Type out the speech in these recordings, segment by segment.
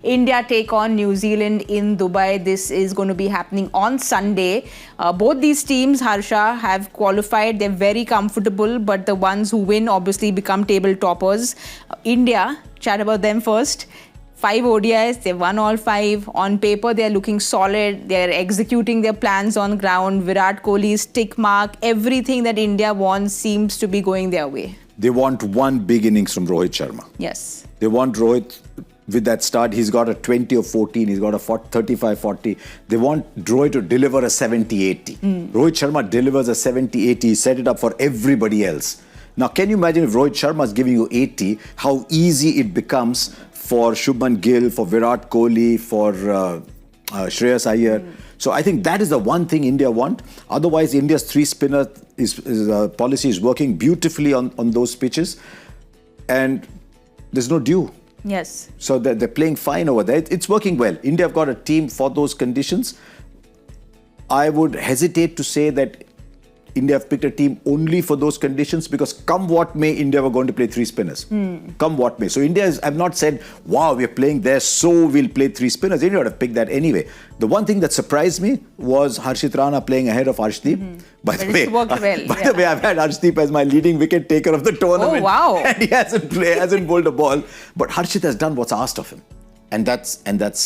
India take on New Zealand in Dubai. This is going to be happening on Sunday. Both these teams, Harsha, have qualified. They're very comfortable, but the ones who win obviously become table toppers. India, chat about them first. 5 ODIs, they've won all 5. On paper, they're looking solid. They're executing their plans on ground. Virat Kohli's tick mark. Everything that India wants seems to be going their way. They want one big innings from Rohit Sharma. Yes. They want Rohit with that start. He's got a 20 or 14. He's got a 35-40. They want Rohit to deliver a 70-80. Rohit Sharma delivers a 70-80. He set it up for everybody else. Now, can you imagine if Rohit Sharma is giving you 80, how easy it becomes for Shubman Gill, for Virat Kohli, for Shreyas Iyer. So I think that is the one thing India want. Otherwise, India's 3-spinner policy is working beautifully on those pitches. And there's no dew. Yes. So they're playing fine over there. It's working well. India have got a team for those conditions. I would hesitate to say that India have picked a team only for those conditions because come what may, India were going to play 3 spinners. Come what may. So India have not said, wow, we're playing there, so we'll play 3 spinners. India would have picked that anyway. The one thing that surprised me was Harshit Rana playing ahead of Arshdeep. By the way, I've had Arshdeep as my leading wicket taker of the tournament. Oh, wow. And he hasn't bowled a ball. But Harshit has done what's asked of him. And that's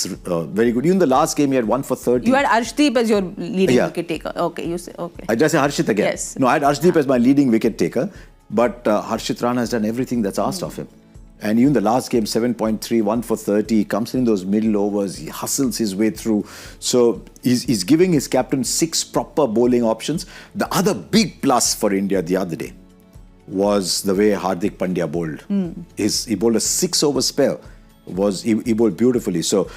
very good. Even the last game, he had 1 for 30. You had Arshdeep as your leading wicket taker. Okay, you say okay. I just say Harshit again. Yes. No, I had Arshdeep as my leading wicket taker, but Harshit Rana has done everything that's asked of him. And even the last game, 7.3, 1 for 30. He comes in those middle overs. He hustles his way through. So he's giving his captain 6 proper bowling options. The other big plus for India the other day was the way Hardik Pandya bowled. He bowled a 6-over spell. He bowled beautifully. So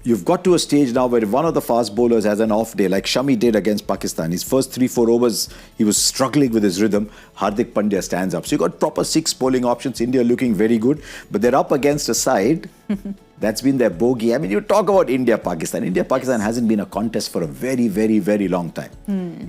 you've got to a stage now where if one of the fast bowlers has an off day, like Shami did against Pakistan, his first 3-4 overs, he was struggling with his rhythm. Hardik Pandya stands up. So you've got proper 6 bowling options. India looking very good. But they're up against a side that's been their bogey. I mean, you talk about India-Pakistan. India-Pakistan hasn't been a contest for a very, very, very long time.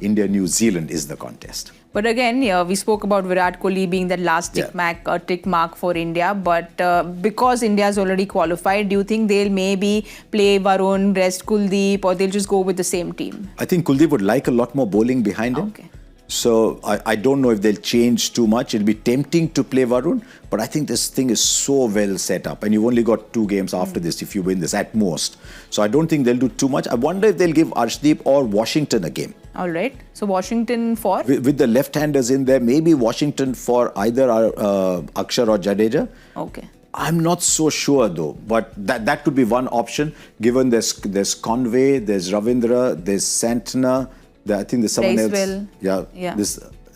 India-New Zealand is the contest. But again, we spoke about Virat Kohli being that last tick mark for India. But because India has already qualified, do you think they'll maybe play Varun, rest Kuldeep, or they'll just go with the same team? I think Kuldeep would like a lot more bowling behind him. Okay. So I don't know if they'll change too much. It'll be tempting to play Varun, but I think this thing is so well set up. And you've only got 2 games after this if you win this at most. So I don't think they'll do too much. I wonder if they'll give Arshdeep or Washington a game. All right. So Washington for? With the left-handers in there, maybe Washington for either Akshar or Jadeja. Okay. I'm not so sure though, but that could be one option given there's Conway, there's Ravindra, there's Santner. I think there's someone else. Yeah.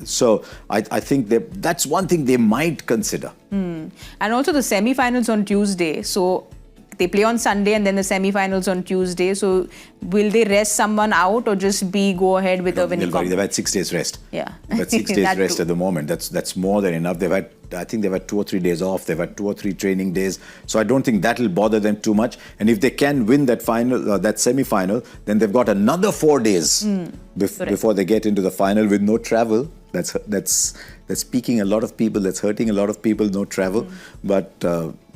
So I think that's one thing they might consider. And also the semi-finals on Tuesday. So they play on Sunday and then the semi-finals on Tuesday. So will they rest someone out or just go ahead with a winning They've had 6 days rest. Yeah. They've had 6 days rest at the moment. That's more than enough. I think they've had 2 or 3 days off. They've had 2 or 3 training days. So I don't think that'll bother them too much. And if they can win that final, that semi-final, then they've got another 4 days before they get into the final with no travel. That's piquing a lot of people. That's hurting a lot of people. No travel, but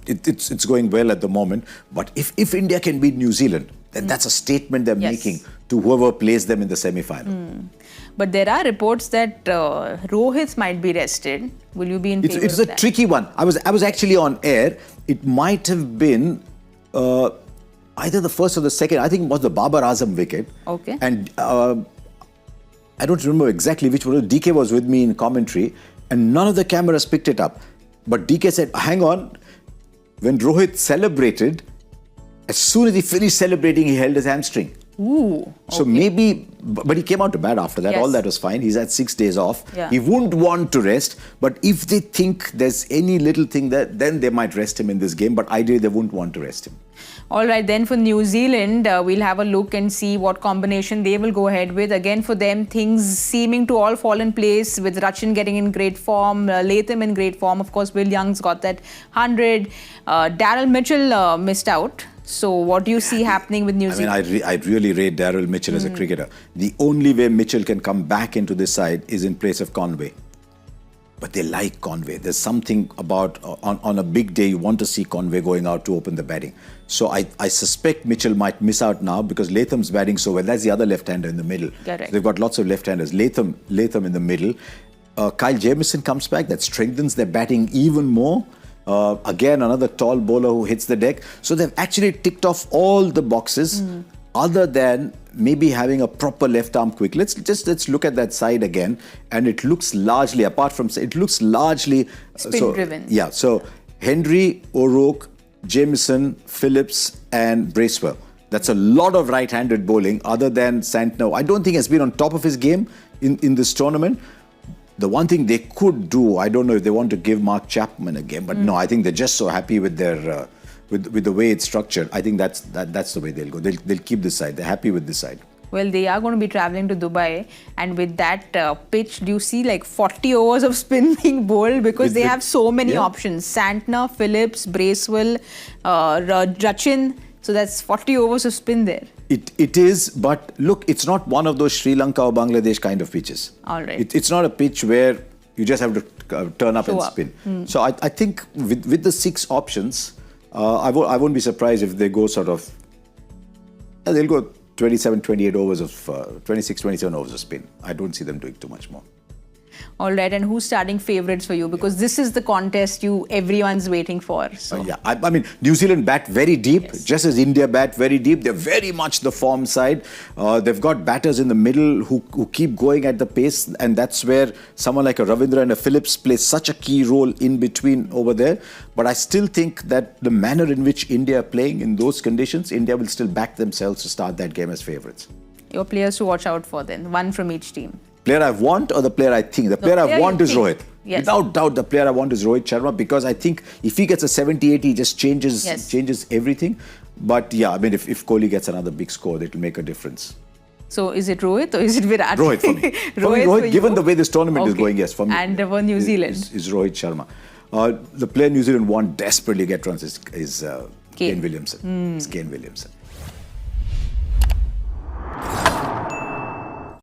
it's going well at the moment. But if India can beat New Zealand, then that's a statement they're making to whoever plays them in the semi-final. But there are reports that Rohit might be rested. Will you be in favor It's of a that? tricky one. I was actually on air. It might have been either the first or the second. I think it was the Babar Azam wicket. Okay. And I don't remember exactly which one. DK was with me in commentary and none of the cameras picked it up. But DK said, hang on. When Rohit celebrated, as soon as he finished celebrating, he held his hamstring. Ooh. Okay. So maybe, but he came out to bat after that. Yes. All that was fine. He's had 6 days off. Yeah. He wouldn't want to rest. But if they think there's any little thing there, then they might rest him in this game. But ideally, they wouldn't want to rest him. All right, then for New Zealand, we'll have a look and see what combination they will go ahead with. Again, for them, things seeming to all fall in place with Rachin getting in great form, Latham in great form. Of course, Will Young's got that 100. Daryl Mitchell missed out. So what do you see happening with New Zealand? I mean, I really rate Daryl Mitchell as a cricketer. The only way Mitchell can come back into this side is in place of Conway. but they like Conway. There's something about on a big day you want to see Conway going out to open the batting. So I suspect Mitchell might miss out now because Latham's batting so well. That's the other left-hander in the middle. Correct. So they've got lots of left-handers. Latham in the middle. Kyle Jamieson comes back. That strengthens their batting even more. Again, another tall bowler who hits the deck. So they've actually ticked off all the boxes other than maybe having a proper left arm quick. Let's look at that side again, and it looks largely, apart from, it looks largely spin driven. Yeah, so Henry, O'Rourke, Jamieson, Phillips and Bracewell. That's a lot of right-handed bowling other than Santner. I don't think has been on top of his game in this tournament. The one thing they could do, I don't know if they want to give Mark Chapman a game, but no, I think they're just so happy with their with the way it's structured. I think that's the way they'll go. They'll keep this side. They're happy with this side. Well, they are going to be traveling to Dubai, and with that pitch, do you see like 40 overs of spin being bowled because they have so many options? Santner, Phillips, Bracewell, Rachin. So that's 40 overs of spin there. It is, but look, it's not one of those Sri Lanka or Bangladesh kind of pitches. All right. It's not a pitch where you just have to turn up and spin. So I think with the 6 options, I won't be surprised if they go sort of, they'll go 27, 28 overs of, 26, 27 overs of spin. I don't see them doing too much more. All right, and who's starting favourites for you? Because this is the contest everyone's waiting for. So. Yeah, I mean, New Zealand bat very deep, just as India bat very deep. They're very much the form side. They've got batters in the middle who keep going at the pace, and that's where someone like a Ravindra and a Phillips plays such a key role in between over there. But I still think that the manner in which India are playing in those conditions, India will still back themselves to start that game as favourites. Your players to watch out for then, one from each team. Player I want or the player I think? The player I want is Rohit. Yes. Without doubt, the player I want is Rohit Sharma, because I think if he gets a 70-80, he just changes everything. But yeah, I mean, if Kohli gets another big score, it will make a difference. So is it Rohit or is it Virat? Rohit for me. Rohit, given the way this tournament is going, yes, for me. And for New Zealand? Is Rohit Sharma. The player New Zealand want desperately get runs is Kane Williamson. It's Kane Williamson.